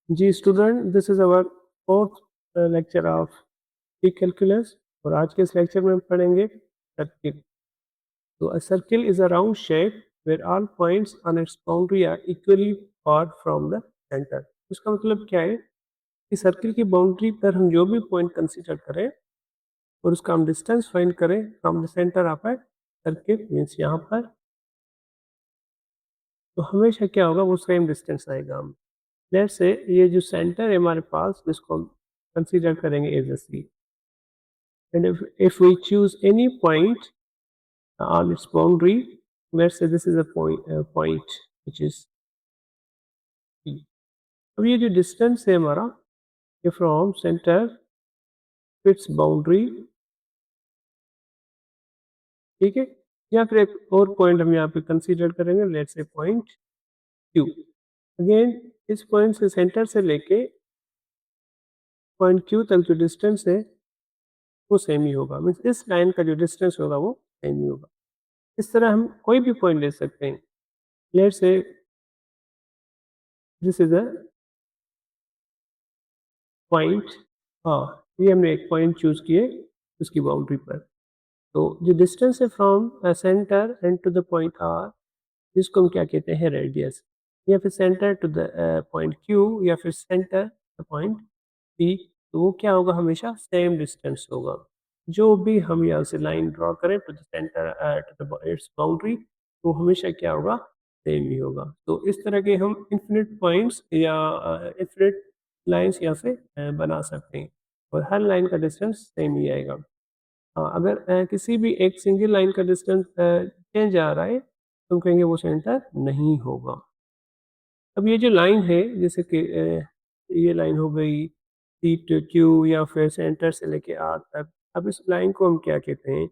Ji student, this is our fourth lecture of P calculus और आज के इस लेक्चर में हम पढ़ेंगे सर्किल। तो a circle is a round shape where all points on its boundary are equally far from the centre. इसका मतलब क्या है कि सर्किल की बाउंड्री पर हम जो भी पॉइंट कंसीडर करें और उसका हम डिस्टेंस फाइंड करें from the centre of a circle means यहाँ पर, तो हमेशा क्या होगा वो सेम डिस्टेंस आएगा। हम लेट्स से ये जो सेंटर है हमारे पास इसको हम कंसीडर करेंगे as a C, and if we choose any point on its boundary, let's say this is a point which is P. अब ये जो डिस्टेंस है हमारा ये from centre to its boundary, ठीक है, या फिर एक और पॉइंट हम यहाँ पे कंसीडर करेंगे, let's say point Q। Again इस पॉइंट से सेंटर से लेके पॉइंट Q तक जो डिस्टेंस है वो सेम ही होगा, मीन्स इस लाइन का जो डिस्टेंस होगा वो सेम ही होगा। इस तरह हम कोई भी पॉइंट ले सकते हैं। Let's say this is a point, हाँ, ये हमने एक पॉइंट चूज़ किए उसकी बाउंड्री पर। तो जो डिस्टेंस है from centre and to the point R, जिसको हम क्या कहते हैं रेडियस, या फिर centre to the point Q, या फिर सेंटर द पॉइंट पी, तो वो क्या होगा हमेशा सेम डिस्टेंस होगा। जो भी हम यहाँ से लाइन ड्रॉ करें to the centre to the its boundary, तो हमेशा क्या होगा सेम ही होगा। तो इस तरह के हम इन्फिनिट पॉइंट्स या इन्फिनिट लाइंस यहाँ से बना सकते हैं और हर लाइन का डिस्टेंस सेम ही आएगा। हाँ, अगर किसी भी एक सिंगल लाइन का डिस्टेंस चेंज आ रहा है तो हम कहेंगे वो सेंटर नहीं होगा। अब ये जो लाइन है जैसे कि ये लाइन हो गई सी टू क्यू या फिर सेंटर से लेके आर तक, अब इस लाइन को हम क्या कहते हैं?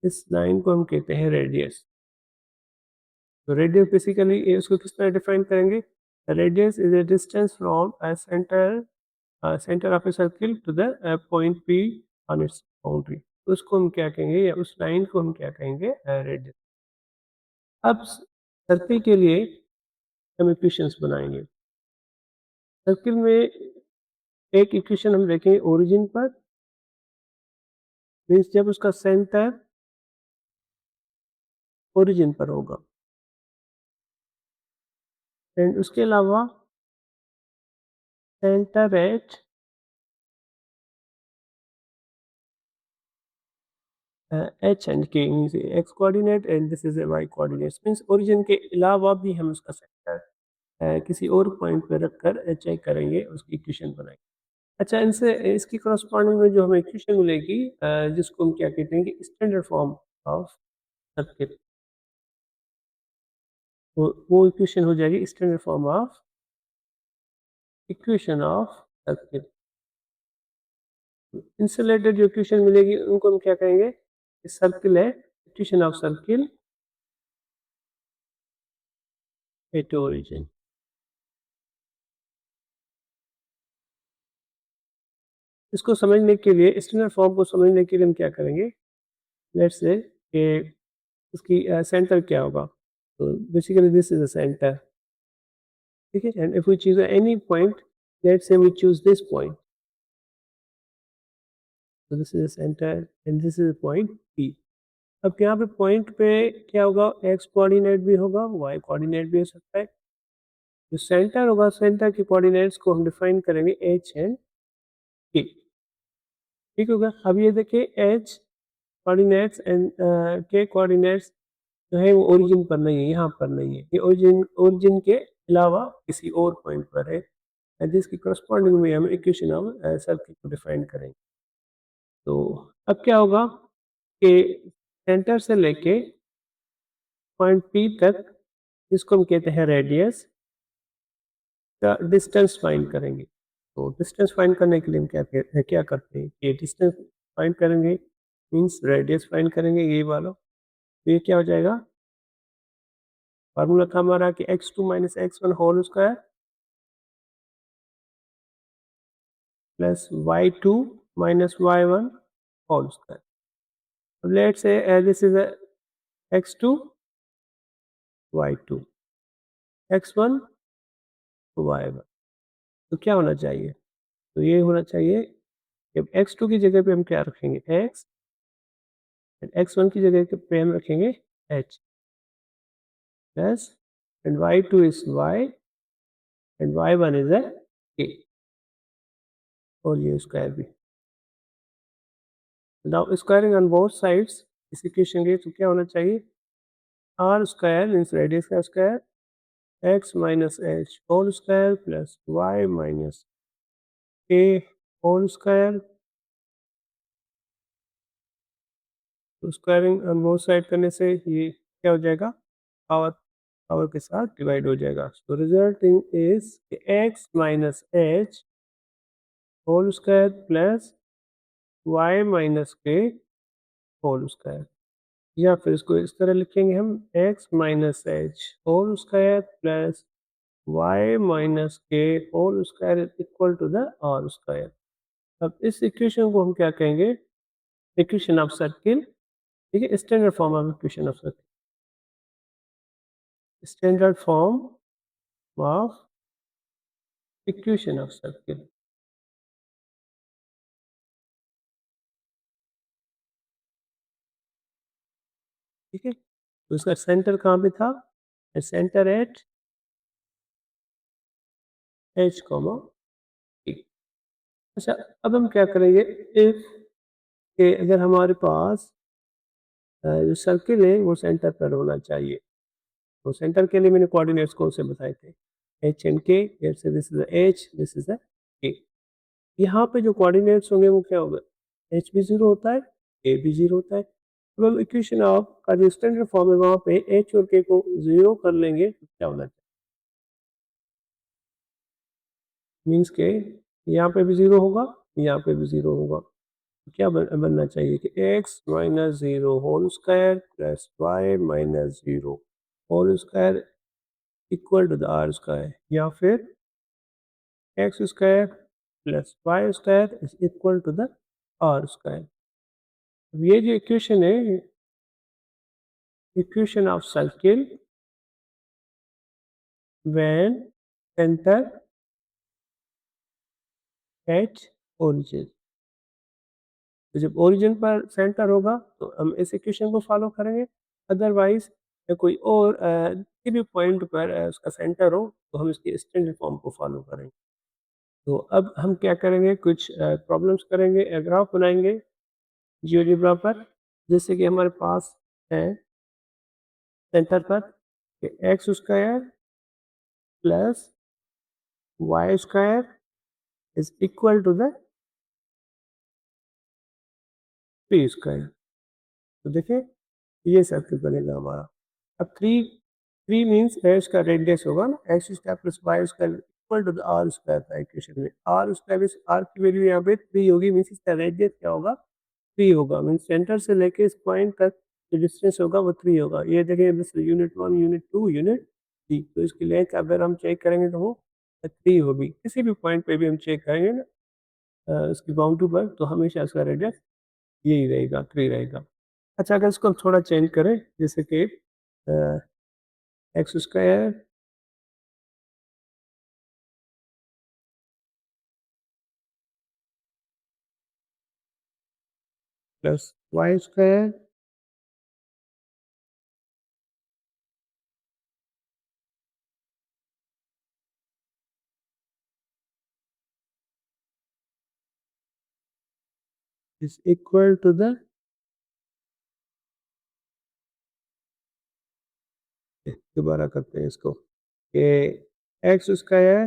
इस लाइन को हम कहते हैं रेडियस। तो रेडियस बेसिकली इसको किस तरह डिफाइन करेंगे? Radius is a distance from a centre of a circle to the point P on its boundary. उसको हम क्या कहेंगे या उस लाइन को हम क्या कहेंगे? रेडियस। अब सर्किल के लिए हम इक्वेशंस बनाएंगे। सर्किल में एक इक्वेशन हम देखेंगे ओरिजिन पर, मीन्स जब उसका सेंटर ओरिजिन पर होगा, एंड उसके अलावा centre at h and k, means x coordinate and this is a y coordinate, means origin के अलावा भी हम उसका सेंटर किसी और पॉइंट पर रखकर चेक करेंगे, उसकी इक्वेशन बनाएंगे। अच्छा, इनसे इसकी करस्पॉन्डिंग में जो हमें इक्वेशन मिलेगी जिसको हम क्या कहते हैं कि स्टैंडर्ड फॉर्म ऑफ सर्किट, वो इक्वेशन हो जाएगी standard form of equation of circuit. इनसे रिलेटेड जो इक्वेशन मिलेगी उनको हम क्या कहेंगे? सर्किल है, equation of circle at origin. इसको समझने के लिए स्टैंडर्ड फॉर्म को समझने के लिए हम क्या करेंगे? लेट्स से कि इसकी सेंटर क्या होगा? तो basically this is the centre, ठीक है, and if we choose any point, let's say we choose this point, so this is the center and this is the point P। अब यहाँ पे पॉइंट पे क्या होगा? एक्स कोऑर्डिनेट भी होगा, वाई कोऑर्डिनेट भी हो सकता है। जो सेंटर होगा, सेंटर के कोऑर्डिनेट्स को हम डिफाइन करेंगे एच एंड के, ठीक होगा। अब ये देखिए एच कोऑर्डिनेट्स एंड के कोऑर्डिनेट्स जो है वो ओरिजिन पर नहीं है, यहाँ पर नहीं है, ये ओरिजिन ओरिजिन के अलावा किसी और पॉइंट पर है, जिसकी करस्पॉन्डिंग में हम इक्वेशन ऑफ सर्किल को डिफाइन करेंगे। तो अब क्या होगा कि सेंटर से लेके पॉइंट पी तक, जिसको हम कहते हैं रेडियस, का डिस्टेंस फाइंड करेंगे। तो डिस्टेंस फाइंड करने के लिए हम क्या करते हैं कि डिस्टेंस फाइंड करेंगे मीन्स रेडियस फाइंड करेंगे, ये वाला। तो ये क्या हो जाएगा? फार्मूला था हमारा कि x2 minus x1 whole square plus y2 minus y1 whole square. अब let's say this is x2 y2 x1 y1। तो क्या होना चाहिए? तो ये होना चाहिए कि x2 की जगह पे हम क्या रखेंगे? x, एंड x1 की जगह पे हम रखेंगे h, plus and y2 is y and y1 is a k, और ये स्क्वायर भी। Now squaring on both sides इस इक्वेशन के, तो क्या होना चाहिए? r स्क्वायर मीन्स रेडियस का square x minus h whole square plus y minus k whole square. तो स्क्वायरिंग ऑन बोथ साइड करने से ये क्या हो जाएगा? पावर पावर के साथ डिवाइड हो जाएगा। तो resulting is x minus h whole square plus y minus k whole square, या फिर इसको इस तरह लिखेंगे हम x minus h whole square plus y minus k whole square is equal to the r square. अब इस इक्वेशन को हम क्या कहेंगे? Equation of circle. ठीक है, standard form of equation of circle, standard form of equation of circle. ठीक है, तो इसका सेंटर कहाँ पे था? Centre at h comma p। अच्छा, अब हम क्या करेंगे? इफ के अगर हमारे पास जो सर्किल है वो सेंटर पर होना चाहिए, तो सेंटर के लिए मैंने कोऑर्डिनेट्स कौन से बताए थे? h एंड k, जैसे this is h, this is k। यहाँ पे जो कोऑर्डिनेट्स होंगे वो क्या होगा? h भी 0 होता है, k भी 0 होता है। अब हम इक्वेशन ऑफ का जो स्टैंडर्ड फॉर्म है वहाँ पे h और k को 0 कर लेंगे तो क्या होना चाहिए? मीन्स के यहाँ पे भी 0 होगा, यहाँ पे भी 0 होगा। क्या बनना चाहिए कि x minus 0 whole square plus y minus 0 whole square equal to the r square, या फिर x square plus y square is equal to the r square. ये जो इक्वेशन है, equation of circle when centre at origin. तो जब origin पर centre होगा तो हम इस इक्वेशन को फॉलो करेंगे, अदरवाइज कोई और किसी भी पॉइंट पर उसका सेंटर हो तो हम इसकी स्टैंडर्ड फॉर्म को फॉलो करेंगे। तो अब हम क्या करेंगे? कुछ प्रॉब्लम्स करेंगे, ग्राफ बनाएंगे जियोजेब्रा पर, जैसे कि हमारे पास है सेंटर पर x square plus y square is equal to the p square. तो देखिए ये सर्किल बनेगा हमारा। अब थ्री थ्री मीन्स एक्स का रेडियस होगा ना, x square plus y square equal to the r square था इक्वेशन में। आर स्क्वायर आर की वैल्यू यहाँ पे 3 होगी, मीन्स इसका रेडियस क्या होगा? 3 होगा। मीन्स सेंटर से लेके इस पॉइंट तक जो डिस्टेंस होगा वो 3 होगा। ये देखिए यूनिट 1, यूनिट 2, यूनिट 3। तो इसकी लेंथ अगर हम चेक करेंगे तो वो 3 होगी। किसी भी पॉइंट पे भी हम चेक करेंगे ना इसकी बाउंड्री पर, तो हमेशा इसका रेडियस यही रहेगा, 3 रहेगा। अच्छा, अगर इसको हम थोड़ा चेंज करें, जैसे कि x square plus y square is equal to the, दोबारा करते हैं इसको, कि x square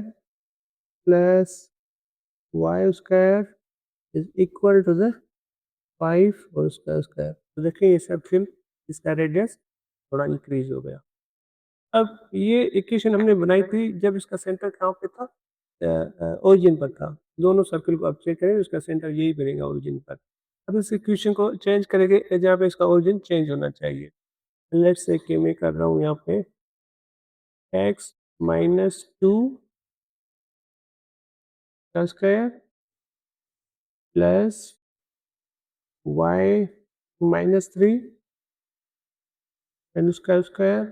plus y square is equal to the 5 और उसका स्क्वायर। तो देखिए ये सब फिर इसका रेडियस थोड़ा इंक्रीज हो गया। अब ये इक्वेशन हमने बनाई थी जब इसका सेंटर कहाँ पे था? ओरिजिन पर था। दोनों सर्कल को आप चेक करें, उसका सेंटर यही बनेगा ओरिजिन पर। अब इस इक्वेशन को चेंज करेंगे जहाँ पे इसका ओरिजिन चेंज होना चाहिए। लेट्स से कि मैं कर रहा हूँ यहाँ पे एक्स माइनस 2 का square plus y minus 3 and उसका स्क्वायर